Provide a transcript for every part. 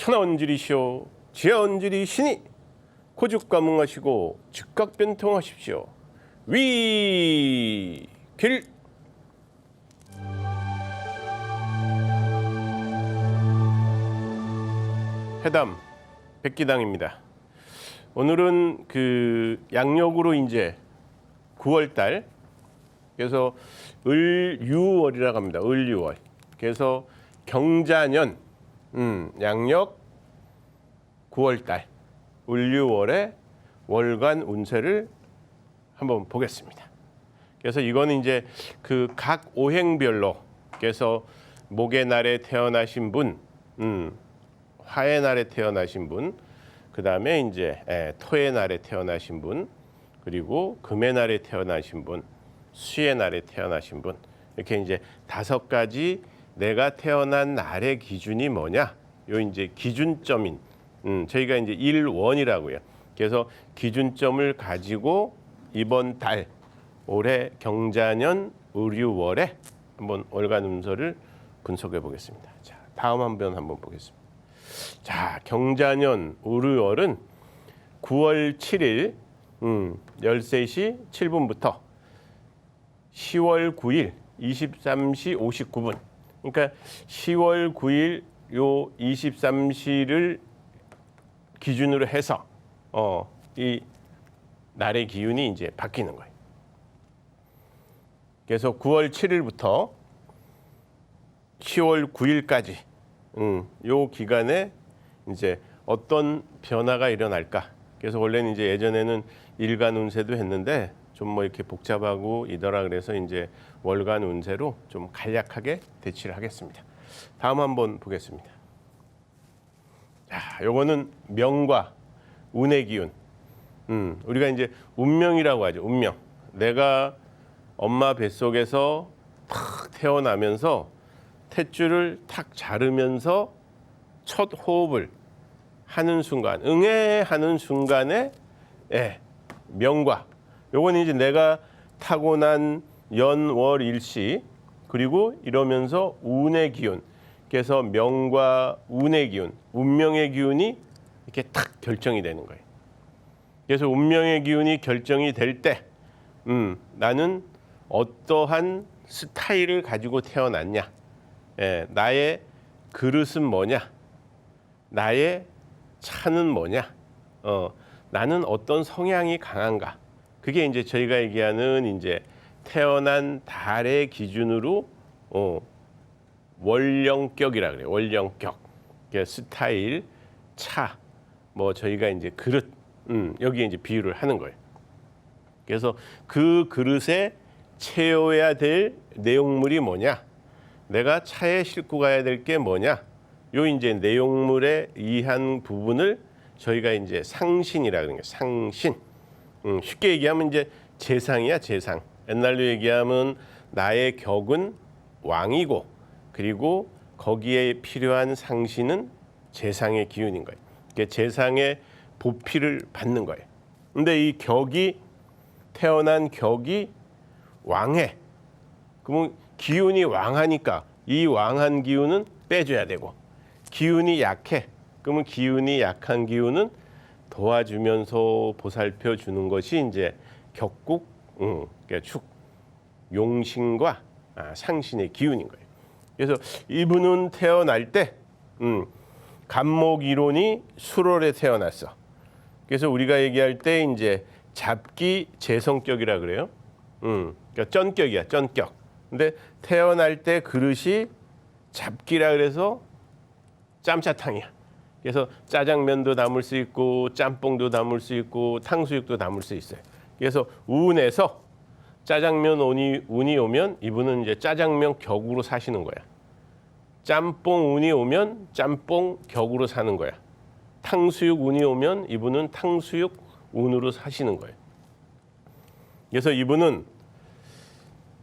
천하언질이시오 지하언질이시니 고죽가뭉하시고 즉각변통하십시오. 위길 회담 백기당입니다. 오늘은 그 양력으로 이제 9월달, 그래서 을유월이라고 합니다. 을유월. 그래서 경자년 양력 9월달 을유월의 월간 운세를 한번 보겠습니다. 그래서 이거는 이제 그 각 오행별로, 그래서 목의 날에 태어나신 분, 화의 날에 태어나신 분, 그 다음에 이제 토의 날에 태어나신 분, 그리고 금의 날에 태어나신 분, 수의 날에 태어나신 분, 이렇게 이제 5가지 내가 태어난 날의 기준이 뭐냐, 요 이제 기준점인, 저희가 이제 일원이라고요. 그래서 기준점을 가지고 이번 달 올해 경자년 을유월에 한번 월간 운서를 분석해 보겠습니다. 자, 다음 한번 보겠습니다. 자, 경자년 을유월은 9월 7일 13시 7분부터 10월 9일 23시 59분. 그러니까 10월 9일 요 23시를 기준으로 해서 이 날의 기운이 이제 바뀌는 거예요. 그래서 9월 7일부터 10월 9일까지 요 기간에 이제 어떤 변화가 일어날까? 그래서 원래는 이제 예전에는 일간 운세도 했는데 좀 뭐 이렇게 복잡하고 이더라, 그래서 이제 월간 운세로 좀 간략하게 대치를 하겠습니다. 다음 한번 보겠습니다. 자, 요거는 명과 운의 기운. 우리가 이제 운명이라고 하죠. 운명. 내가 엄마 뱃속에서 탁 태어나면서 탯줄을 탁 자르면서 첫 호흡을 하는 순간, 응애하는 순간에 명과, 요건 이제 내가 타고난 연, 월, 일시, 그리고 이러면서 운의 기운, 그래서 명과 운의 기운, 운명의 기운이 이렇게 탁 결정이 되는 거예요. 그래서 운명의 기운이 결정이 될 때, 나는 어떠한 스타일을 가지고 태어났냐, 나의 그릇은 뭐냐, 나의 차는 뭐냐, 나는 어떤 성향이 강한가. 그게 이제 저희가 얘기하는 이제 태어난 달의 기준으로 월령격이라 그래요. 월령격. 그러니까 스타일, 차, 뭐 저희가 이제 그릇, 여기에 이제 비유를 하는 거예요. 그래서 그 그릇에 채워야 될 내용물이 뭐냐, 내가 차에 싣고 가야 될 게 뭐냐, 요 이제 내용물에 의한 부분을 저희가 이제 상신이라 그러는 거예요. 상신. 쉽게 얘기하면 이제 재상이야, 재상. 옛날로 얘기하면 나의 격은 왕이고, 그리고 거기에 필요한 상신은 재상의 기운인 거예요. 그러니까 재상의 보필을 받는 거예요. 근데 이 격이, 태어난 격이 왕해. 그러면 기운이 왕하니까 이 왕한 기운은 빼줘야 되고, 기운이 약해. 그러면 기운이 약한 기운은 도와주면서 보살펴 주는 것이 이제 격국, 그러니까 축, 용신과 상신의 기운인 거예요. 그래서 이분은 태어날 때 간목이론이 수월에 태어났어. 그래서 우리가 얘기할 때 이제 잡기 재성격이라 그래요. 그러니까 쩐격이야, 쩐격. 근데 태어날 때 그릇이 잡기라 그래서 짬짜탕이야. 그래서 짜장면도 담을 수 있고, 짬뽕도 담을 수 있고, 탕수육도 담을 수 있어요. 그래서 운에서 짜장면 운이 오면 이분은 이제 짜장면 격으로 사시는 거야. 짬뽕 운이 오면 짬뽕 격으로 사는 거야. 탕수육 운이 오면 이분은 탕수육 운으로 사시는 거예요. 그래서 이분은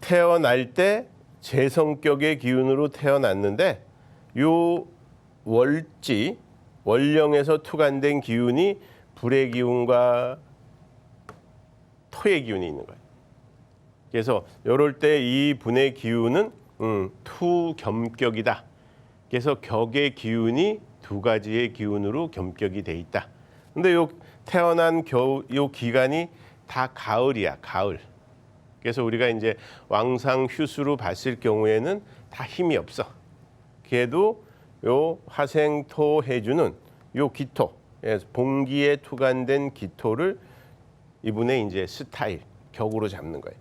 태어날 때 재성격의 기운으로 태어났는데, 요 월지, 월령에서 투간된 기운이 불의 기운과 토의 기운이 있는 거예요. 그래서 이럴 때 이 분의 기운은 투겸격이다. 그래서 격의 기운이 두 가지의 기운으로 겸격이 돼 있다. 근데 요 태어난 요 기간이 다 가을이야, 가을. 그래서 우리가 이제 왕상 휴수로 봤을 경우에는 다 힘이 없어. 걔도 요 화생토 해주는 요 기토, 봉기에 투간된 기토를 이분의 이제 스타일, 격으로 잡는 거예요.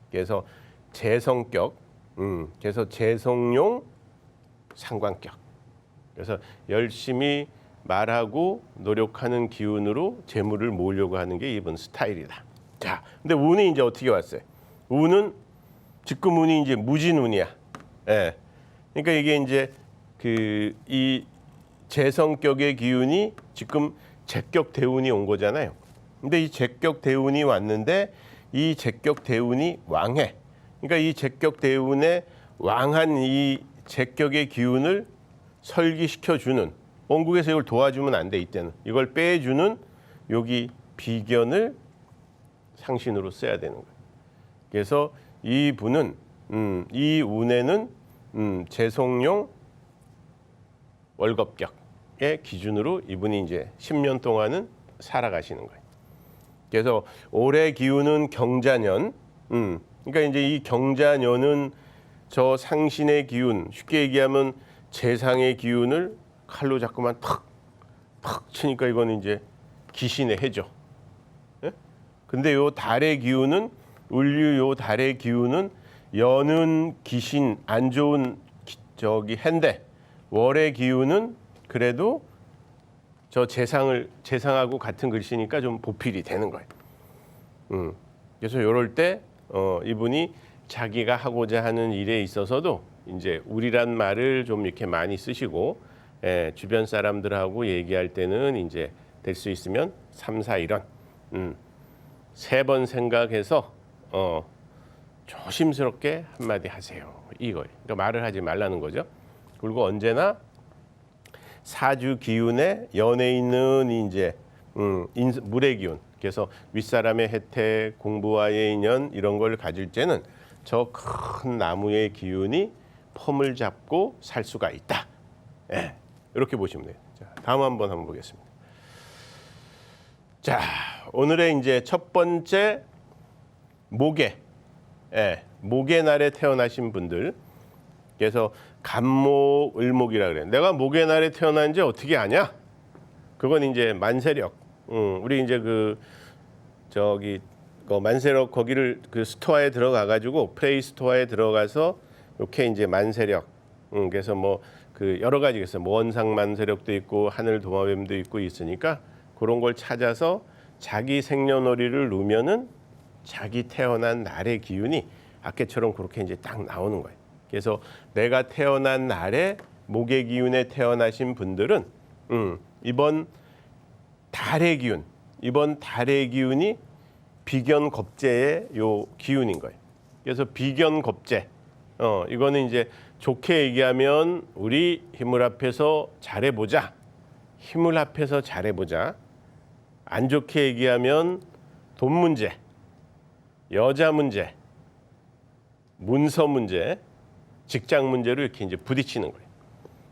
그래서 재성격, 그래서 재성용 상관격. 그래서 열심히 말하고 노력하는 기운으로 재물을 모으려고 하는 게 이분 스타일이다. 자, 근데 운이 이제 어떻게 왔어요? 운은 지금 운이 이제 무진운이야. 예. 그러니까 이게 이제 이 재성격의 기운이 지금 제격 대운이 온 거잖아요. 근데 이 제격 대운이 왔는데 이 제격 대운이 왕해. 그러니까 이 제격 대운에 왕한 이 제격의 기운을 설기시켜 주는, 원국에서 이걸 도와주면 안 돼. 이때는 이걸 빼주는 여기 비견을 상신으로 써야 되는 거예요. 그래서 이 분은 이 운에는 재성용 월겁격의 기준으로 이분이 이제 10년 동안은 살아가시는 거예요. 그래서 올해 기운은 경자년. 그러니까 이제 이 경자년은 저 상신의 기운, 쉽게 얘기하면 재상의 기운을 칼로 자꾸만 탁 치니까 이거는 이제 귀신의 해죠. 예? 근데 요 달의 기운은 을류, 요 달의 기운은 여는 귀신, 안 좋은 저기 해인데, 월의 기운은 그래도 저 재상하고 같은 글씨니까 좀 보필이 되는 거예요. 그래서 이럴 때 이분이 자기가 하고자 하는 일에 있어서도 이제 우리란 말을 좀 이렇게 많이 쓰시고, 주변 사람들하고 얘기할 때는 이제 될 수 있으면 3, 4, 1원 3번 생각해서 조심스럽게 한마디 하세요. 이거예요. 그러니까 말을 하지 말라는 거죠. 그리고 언제나 사주 기운에 연에 있는 이제 물의 기운, 그래서 윗사람의 혜택, 공부와의 인연 이런 걸 가질 때는 저 큰 나무의 기운이 폼을 잡고 살 수가 있다. 예, 이렇게 보시면 돼요. 자, 다음 한번 보겠습니다. 자, 오늘의 이제 첫 번째 목의 날에 태어나신 분들. 그래서 간목, 을목이라 그래. 내가 목의 날에 태어난지 어떻게 아냐? 그건 이제 만세력. 우리 이제 저기 만세력 거기를 스토어에 들어가 가지고 플레이 스토어에 들어가서 이렇게 이제 만세력. 그래서 뭐 여러 가지 있어요. 뭐 원상 만세력도 있고 하늘 도마뱀도 있고 있으니까 그런 걸 찾아서 자기 생년월일을 누면은 자기 태어난 날의 기운이 아까처럼 그렇게 이제 딱 나오는 거예요. 그래서 내가 태어난 날에 목의 기운에 태어나신 분들은 이번 달의 기운이 비견겁재의 요 기운인 거예요. 그래서 비견겁재, 이거는 이제 좋게 얘기하면 우리 힘을 합해서 잘해보자. 안 좋게 얘기하면 돈 문제, 여자 문제, 문서 문제, 직장 문제로 이렇게 이제 부딪히는 거예요.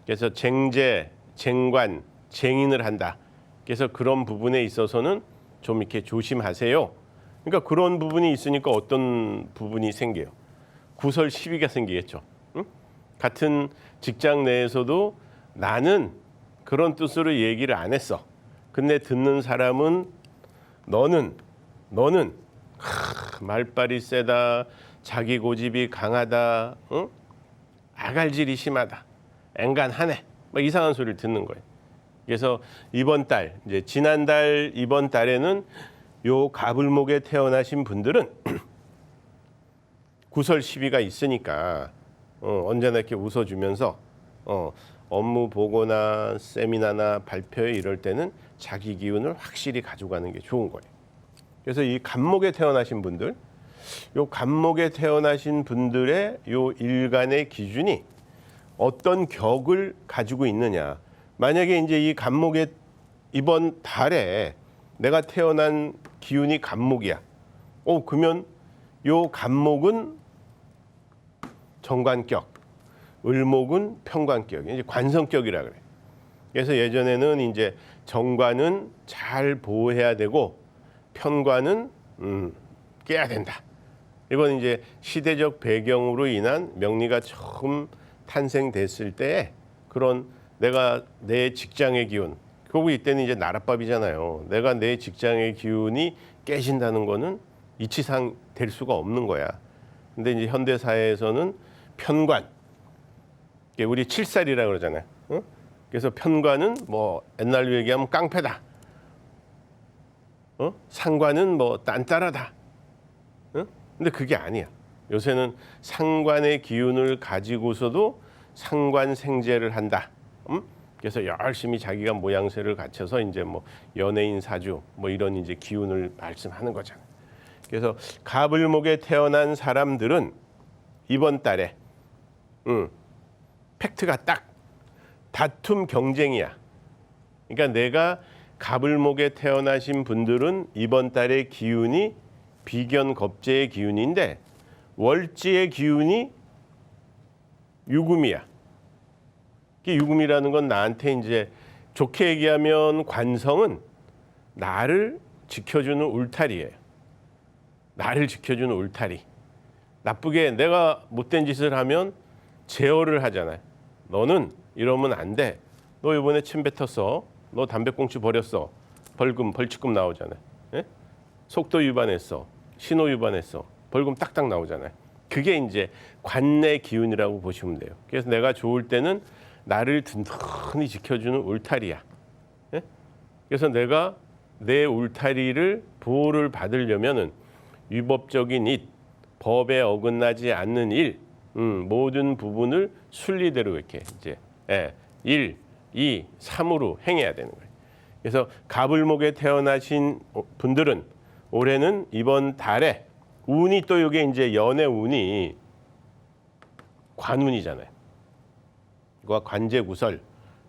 그래서 쟁제, 쟁관, 쟁인을 한다. 그래서 그런 부분에 있어서는 좀 이렇게 조심하세요. 그러니까 그런 부분이 있으니까 어떤 부분이 생겨요? 구설 시비가 생기겠죠. 응? 같은 직장 내에서도 나는 그런 뜻으로 얘기를 안 했어. 근데 듣는 사람은 너는 말빨이 세다, 자기 고집이 강하다, 응? 아갈질이 심하다, 앵간하네, 뭐 이상한 소리를 듣는 거예요. 그래서 이번 달, 이제 지난달 이번 달에는 요 가불목에 태어나신 분들은 구설 시비가 있으니까 언제나 이렇게 웃어주면서 업무 보고나 세미나나 발표회 이럴 때는 자기 기운을 확실히 가져가는 게 좋은 거예요. 그래서 이 간목에 태어나신 분들, 요 간목에 태어나신 분들의 요 일간의 기준이 어떤 격을 가지고 있느냐. 만약에 이제 이 간목에 이번 달에 내가 태어난 기운이 간목이야. 그러면 요 간목은 정관격, 을목은 편관격, 이제 관성격이라 그래. 그래서 예전에는 이제 정관은 잘 보호해야 되고 편관은 깨야 된다. 이건 이제 시대적 배경으로 인한 명리가 처음 탄생됐을 때에 그런 내가 내 직장의 기운, 그리고 이때는 이제 나랏밥이잖아요. 내가 내 직장의 기운이 깨진다는 거는 이치상 될 수가 없는 거야. 근데 이제 현대 사회에서는 편관, 우리 칠살이라 그러잖아요. 응? 그래서 편관은 뭐 옛날로 얘기하면 깡패다. 상관은 뭐 딴따라다. 응? 근데 그게 아니야. 요새는 상관의 기운을 가지고서도 상관생제를 한다. 그래서 열심히 자기가 모양새를 갖춰서 이제 뭐 연예인 사주 뭐 이런 이제 기운을 말씀하는 거잖아요. 그래서 갑을목에 태어난 사람들은 이번 달에 팩트가 딱 다툼 경쟁이야. 그러니까 내가 갑을목에 태어나신 분들은 이번 달의 기운이 비견 겁재의 기운인데 월지의 기운이 유금이야. 유금이라는 건 나한테 이제 좋게 얘기하면 관성은 나를 지켜주는 울타리예요. 나를 지켜주는 울타리. 나쁘게 내가 못된 짓을 하면 제어를 하잖아요. 너는 이러면 안 돼. 너 이번에 침 뱉었어. 너 담배꽁초 버렸어. 벌칙금 나오잖아요. 예? 속도 위반했어. 신호 위반했어. 벌금 딱딱 나오잖아요. 그게 이제 관내 기운이라고 보시면 돼요. 그래서 내가 좋을 때는 나를 든든히 지켜주는 울타리야. 예? 그래서 내가 내 울타리를 보호를 받으려면은 위법적인 일, 법에 어긋나지 않는 일, 모든 부분을 순리대로 이렇게 이제 1, 2, 3으로 행해야 되는 거예요. 그래서 갑을목에 태어나신 분들은 올해는 이번 달에 운이 또 이게 이제 연애 운이 관운이잖아요. 이거 관제구설.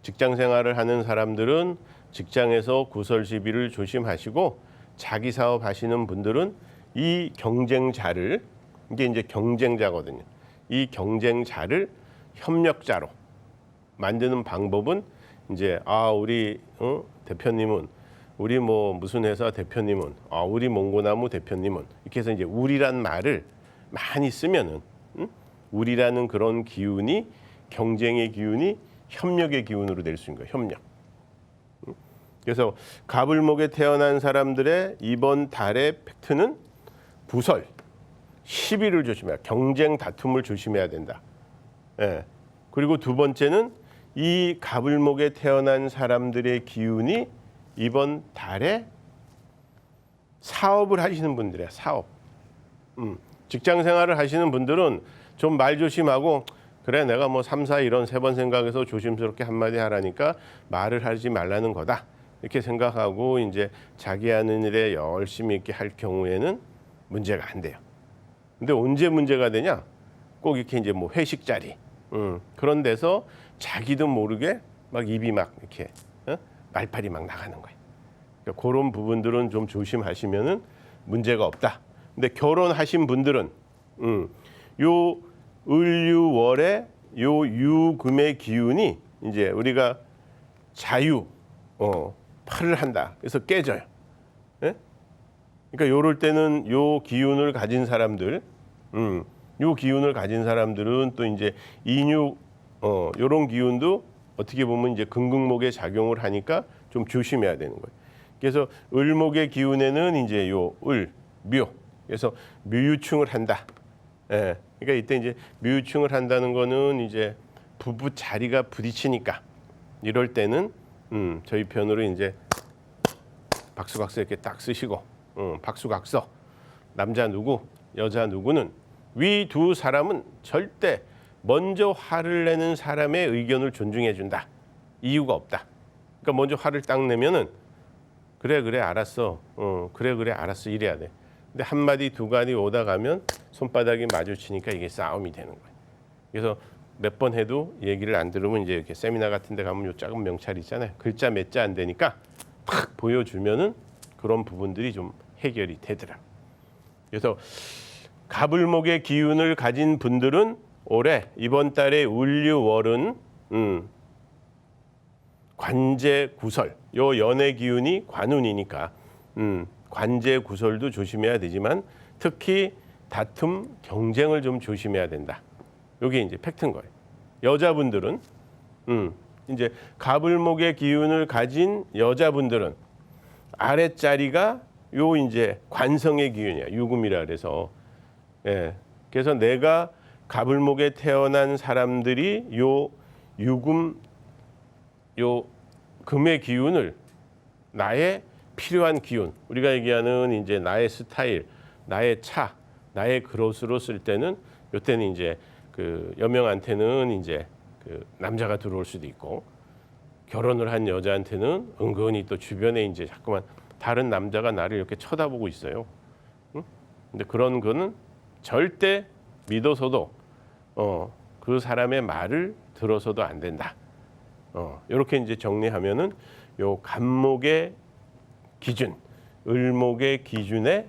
직장 생활을 하는 사람들은 직장에서 구설 시비를 조심하시고 자기 사업 하시는 분들은 이 경쟁자를 이게 이제 경쟁자거든요. 이 경쟁자를 협력자로 만드는 방법은 이제 우리 대표님은 우리 뭐 무슨 회사 대표님은 우리 몽고나무 대표님은 이렇게 해서 이제 우리란 말을 많이 쓰면은 우리라는 그런 기운이 경쟁의 기운이 협력의 기운으로 될 수 있는 거예요. 협력. 그래서 갑을목에 태어난 사람들의 이번 달의 팩트는 구설, 시비를 조심해야, 경쟁 다툼을 조심해야 된다. 예. 그리고 두 번째는 이 갑을목에 태어난 사람들의 기운이 이번 달에 사업을 하시는 분들이야. 사업. 직장 생활을 하시는 분들은 좀 말 조심하고 그래 내가 뭐 3, 4 이런 3번 생각해서 조심스럽게 한마디 하라니까 말을 하지 말라는 거다. 이렇게 생각하고 이제 자기 하는 일에 열심히 이렇게 할 경우에는 문제가 안 돼요. 근데 언제 문제가 되냐? 꼭 이렇게 이제 뭐 회식 자리 그런 데서 자기도 모르게 막 입이 막 이렇게 말팔이 막 나가는 거예요. 그러니까 그런 부분들은 좀 조심하시면은 문제가 없다. 근데 결혼하신 분들은 요 을유월의 요 유금의 기운이 이제 우리가 자유 팔을 한다. 그래서 깨져요. 예? 그러니까 요럴 때는 요 기운을 가진 사람들, 요 기운을 가진 사람들은 또 이제 인유 요런 기운도 어떻게 보면 이제 금극목에 작용을 하니까 좀 조심해야 되는 거예요. 그래서 을목의 기운에는 이제 요 을, 묘. 그래서 묘유충을 한다. 예. 그러니까 이때 이제 묘유충을 한다는 거는 이제 부부 자리가 부딪히니까 이럴 때는 저희 편으로 이제 박수각서 이렇게 딱 쓰시고 박수각서 남자 누구 여자 누구는 위 두 사람은 절대 먼저 화를 내는 사람의 의견을 존중해 준다. 이유가 없다. 그러니까 먼저 화를 딱 내면은 그래 알았어. 그래 알았어 이래야 돼. 근데 한 마디 두 마디 오다 가면 손바닥이 마주치니까 이게 싸움이 되는 거예요. 그래서 몇 번 해도 얘기를 안 들으면 이제 이렇게 세미나 같은 데 가면 요 작은 명찰 있잖아요. 글자 몇 자 안 되니까 탁 보여주면은 그런 부분들이 좀 해결이 되더라. 그래서 갑을목의 기운을 가진 분들은 올해 이번 달에 을유월은 관제구설, 요 연의 기운이 관운이니까 관제구설도 조심해야 되지만 특히 다툼, 경쟁을 좀 조심해야 된다. 요게 이제 팩트인 거예요. 여자분들은 이제 가불목의 기운을 가진 여자분들은 아랫자리가 요 이제 관성의 기운이야. 유금이라 그래서. 예. 그래서 내가 가불목에 태어난 사람들이 요 유금, 요 금의 기운을 나의 필요한 기운, 우리가 얘기하는 이제 나의 스타일, 나의 차, 나의 그릇으로 쓸 때는 요때는 이제 그 여명한테는 이제 그 남자가 들어올 수도 있고, 결혼을 한 여자한테는 은근히 또 주변에 이제 자꾸만 다른 남자가 나를 이렇게 쳐다보고 있어요. 응? 근데 그런 거는 절대 믿어서도 그 사람의 말을 들어서도 안 된다. 이렇게 이제 정리하면은 요 간목의 기준, 을목의 기준의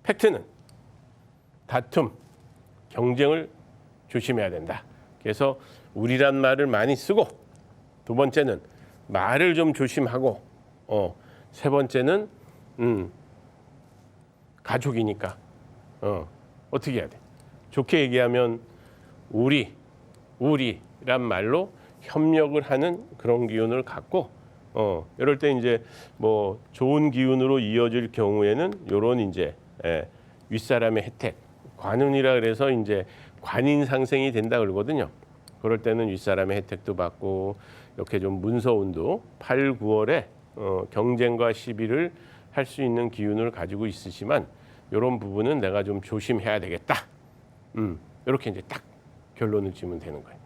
팩트는 다툼, 경쟁을 조심해야 된다. 그래서 우리란 말을 많이 쓰고, 두 번째는 말을 좀 조심하고, 세 번째는 가족이니까 어떻게 해야 돼? 좋게 얘기하면 우리란 말로 협력을 하는 그런 기운을 갖고, 이럴 때 이제 뭐 좋은 기운으로 이어질 경우에는 요런 이제 윗사람의 혜택, 관운이라 그래서 이제 관인 상생이 된다 그러거든요. 그럴 때는 윗사람의 혜택도 받고, 이렇게 좀 문서운도 8, 9월에 경쟁과 시비를 할 수 있는 기운을 가지고 있으시지만 이런 부분은 내가 좀 조심해야 되겠다. 이렇게 이제 딱 결론을 지으면 되는 거예요.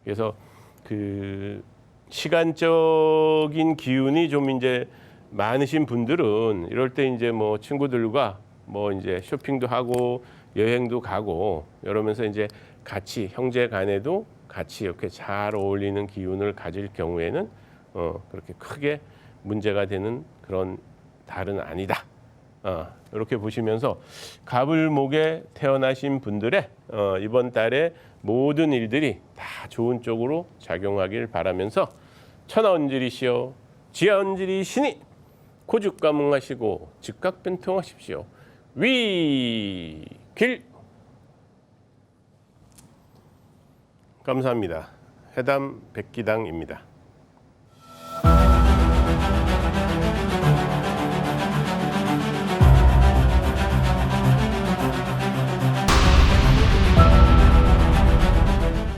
그래서 그 시간적인 기운이 좀 이제 많으신 분들은 이럴 때 이제 뭐 친구들과 뭐 이제 쇼핑도 하고 여행도 가고 이러면서 이제 같이 형제 간에도 같이 이렇게 잘 어울리는 기운을 가질 경우에는 그렇게 크게 문제가 되는 그런 달은 아니다. 이렇게 보시면서 갑을목에 태어나신 분들의 이번 달의 모든 일들이 다 좋은 쪽으로 작용하길 바라면서 천하운지리시여 지하운지리시니 고죽가뭉하시고 즉각변통하십시오. 위길. 감사합니다. 해담 백기당입니다.